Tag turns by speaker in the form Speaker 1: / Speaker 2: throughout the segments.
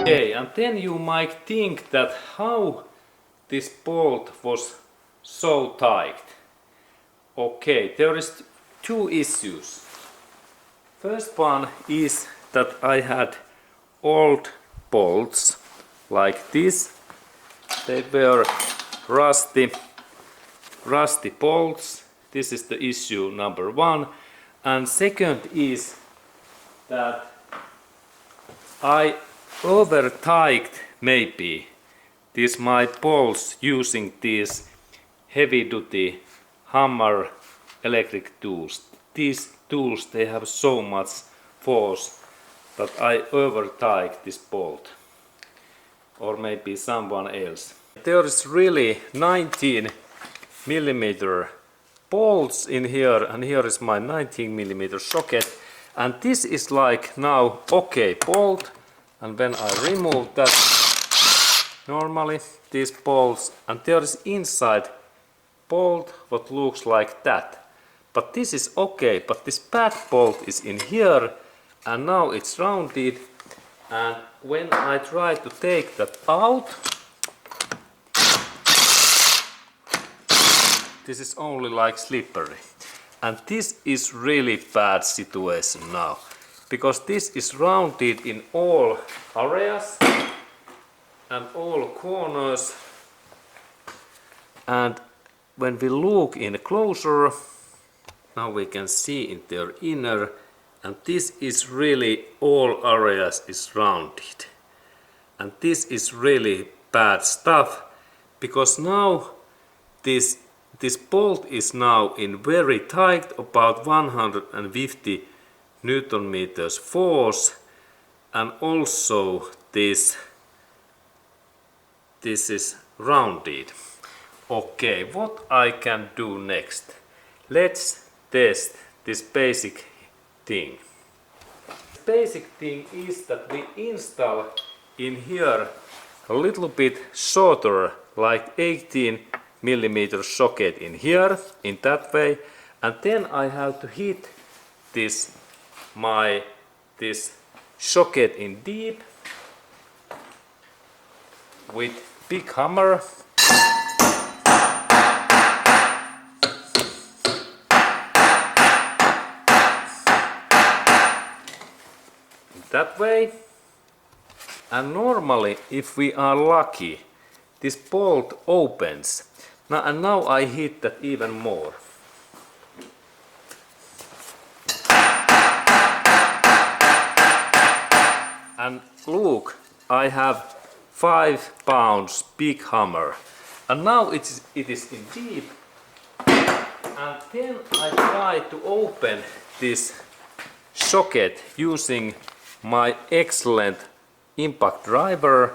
Speaker 1: Okay, and then you might think that how this bolt was so tight. Okay, there is two issues. First one is that I had old bolts like this. They were rusty bolts. This is the issue number one. And second is that I over-tightened maybe these my bolts using these heavy-duty hammer electric tools. These tools, they have so much force that I over-tightened this bolt, or maybe someone else. There is really 19mm bolts in here, and here is my 19mm socket, and this is like now okay bolt, and when I remove that normally these bolts, and there is inside bolt what looks like that. But this is okay, but this bad bolt is in here, and now it's rounded, and when I try to take that out, this is only like slippery. And this is really bad situation now, because this is rounded in all areas and all corners, and when we look in closer, now we can see in their inner, and this is really all areas is rounded, and this is really bad stuff, because now this bolt is now in very tight, about 150 Newton meters force, and also this is rounded. Okay, what I can do next? Let's test this basic thing. The basic thing is that we install in here a little bit shorter, like 18mm socket in here, in that way, and then I have to hit this socket in deep with big hammer. That way, and normally if we are lucky this bolt opens. Now I hit that even more. And look, I have 5 pounds big hammer, and now it is in deep, and then I try to open this socket using my excellent impact driver,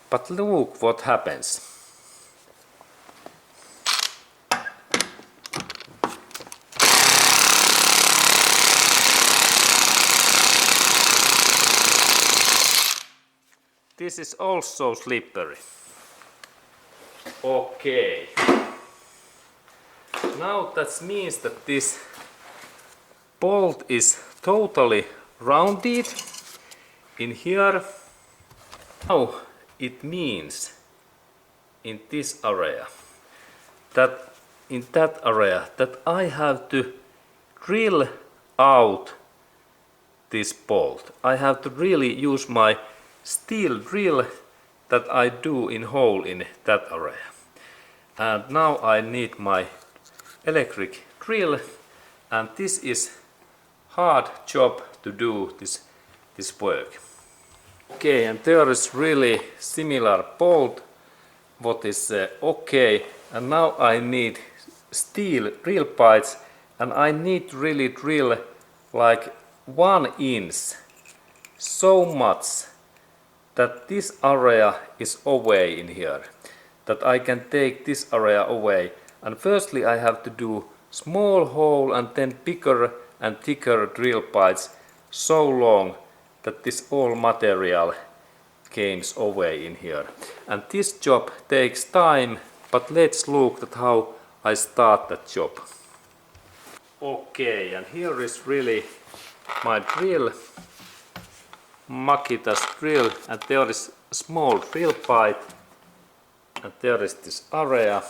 Speaker 1: but look what happens. This is also slippery. Okay. Now that means that this bolt is totally rounded in here. Now it means in this area that I have to drill out this bolt. I have to really use my steel drill that I do in hole in that area. And now I need my electric drill, and this is hard job to do this work. Okay, and there is really similar bolt what is okay, and now I need steel drill bites, and I need to really drill like 1 inch, so much that this area is away in here, that I can take this area away. And firstly I have to do small hole and then bigger and thicker drill bites so long that this all material comes away in here. And this job takes time, but let's look at how I start that job. Okay, and here is really my drill, MAKITA's drill, and there is small drill pipe, and there is this area,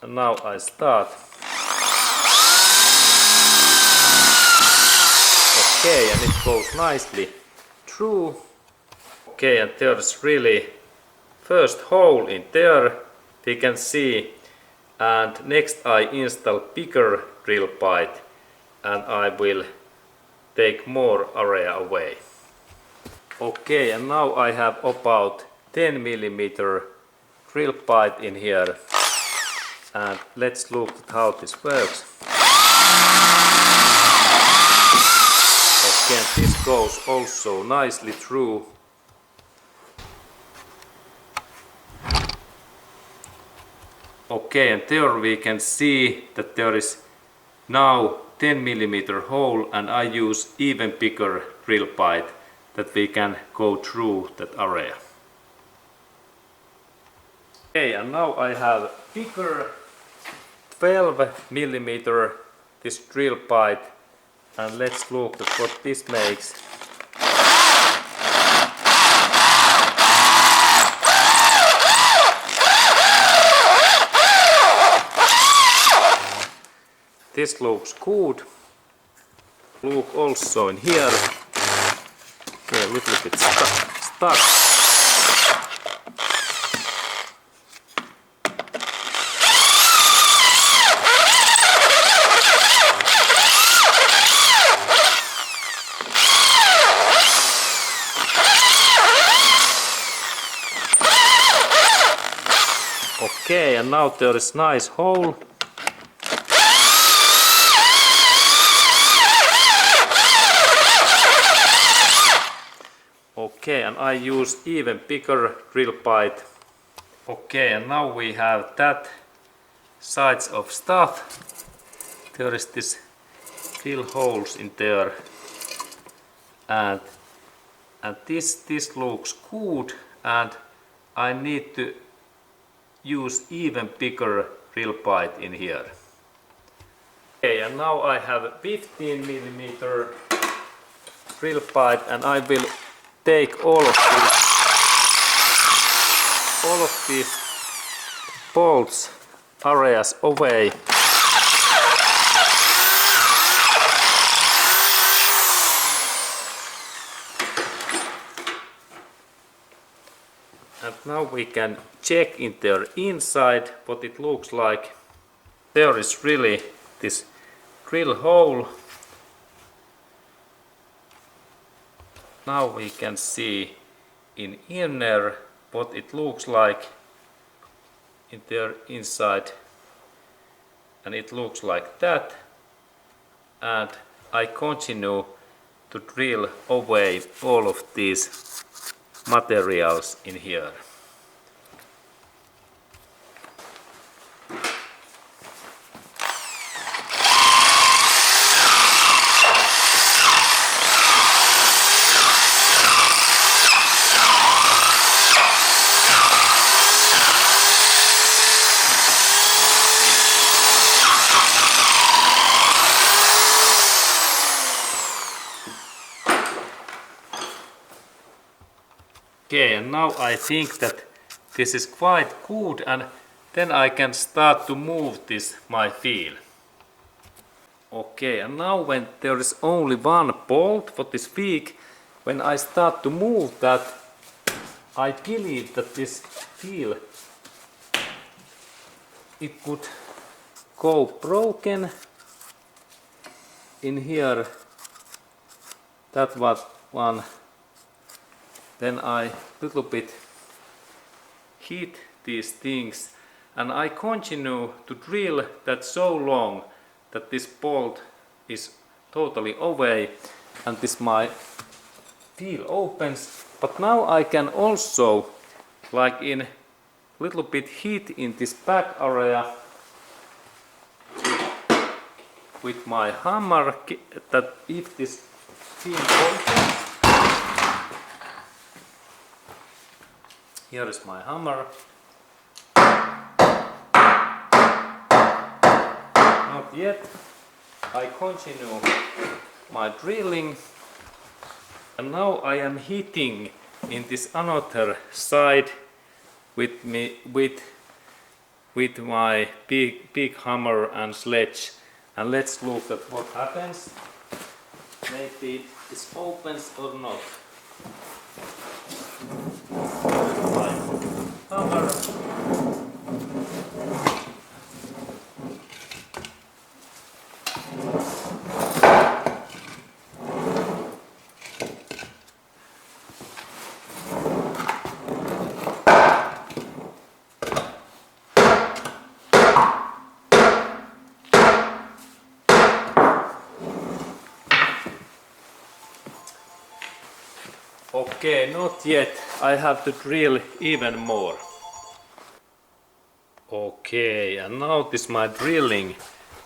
Speaker 1: and now I start. Okay, and it goes nicely through. Okay, and there's really first hole in there, we can see, and next I install bigger drill pipe and I will take more area away. Okay, and now I have about 10 mm drill pipe in here, and let's look at how this works. Okay, and this goes also nicely through. Okay, and there we can see that there is now 10 mm hole, and I use even bigger drill pipe that we can go through that area. Okay, and now I have bigger 12 mm this drill pipe, and let's look at what this makes. This looks good. Look also in here. Okay, a little bit stuck. Okay, and now there is nice hole. Okay, and I use even bigger drill pipe. Okay, and now we have that size of stuff. There is this drill holes in there, and this looks good, and I need to use even bigger drill pipe in here. Okay, and now I have 15 mm drill pipe, and I will take all of these bolts areas away. And now we can check in there inside what it looks like. There is really this drill hole. Now we can see in inner what it looks like in there inside, and it looks like that, and I continue to drill away all of these materials in here. Okay, and now I think that this is quite good, and then I can start to move this my wheel. Okay, and now when there is only one bolt for this week, when I start to move that, I believe that this wheel, it could go broken in here. That was one. Then I little bit hit these things, and I continue to drill that so long that this bolt is totally away and this my wheel opens. But now I can also, like in little bit hit in this back area with my hammer, that if this thing opens. Here is my hammer. Not yet. I continue my drilling, and now I am hitting in this another side with my big hammer and sledge, and let's look at what happens. Maybe this opens or not. My hammer. Okay, not yet. I have to drill even more. Okay, and now this my drilling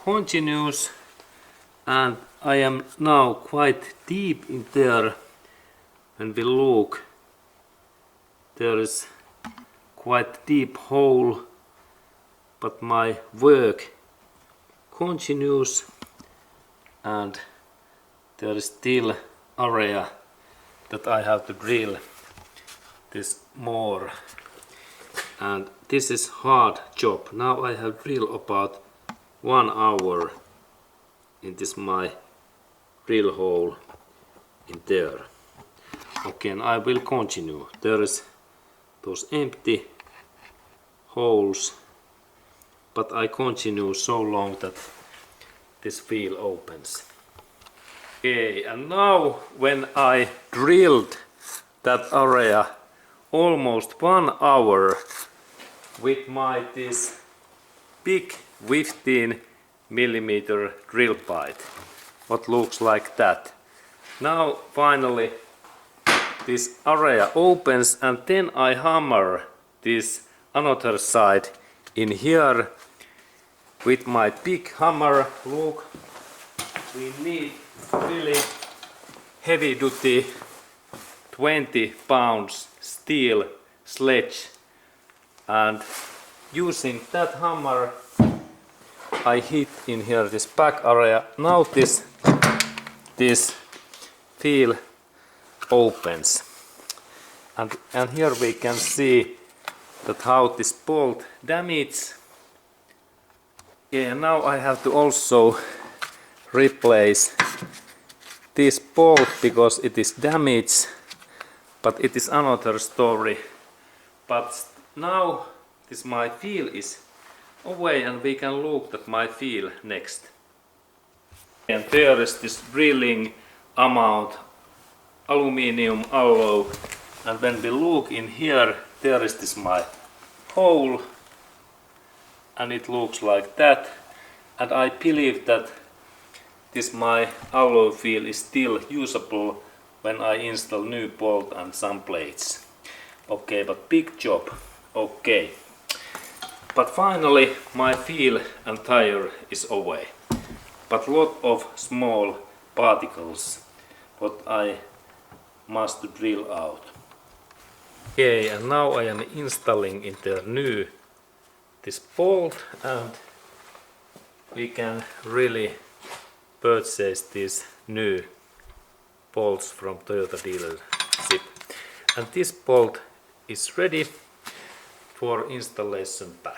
Speaker 1: continues, and I am now quite deep in there. When we look, there is quite deep hole, but my work continues, and there is still area that I have to drill this more, and this is hard job. Now I have drilled about 1 hour in this my drill hole in there. Okay, and I will continue. There is those empty holes, but I continue so long that this wheel opens. Okay, and now when I drilled that area almost 1 hour with my this big 15mm drill bite, what looks like that. Now finally this area opens, and then I hammer this another side in here with my big hammer. Look, we need really heavy duty 20 pounds steel sledge, and using that hammer I hit in here this back area. Now this wheel opens, and here we can see that how this bolt damaged. Yeah, now I have to also replace this bolt because it is damaged, but it is another story. But now this my wheel is away, and we can look at my wheel next. And there is this drilling amount aluminium alloy, and when we look in here, there is this my hole, and it looks like that, and I believe that this my alloy wheel is still usable when I install new bolt and some plates. Okay, but big job. Okay, but finally my wheel and tire is away, but lot of small particles what I must drill out. Okay, and now I am installing in the new this bolt, and we can really purchase these new bolts from Toyota dealership, and this bolt is ready for installation back.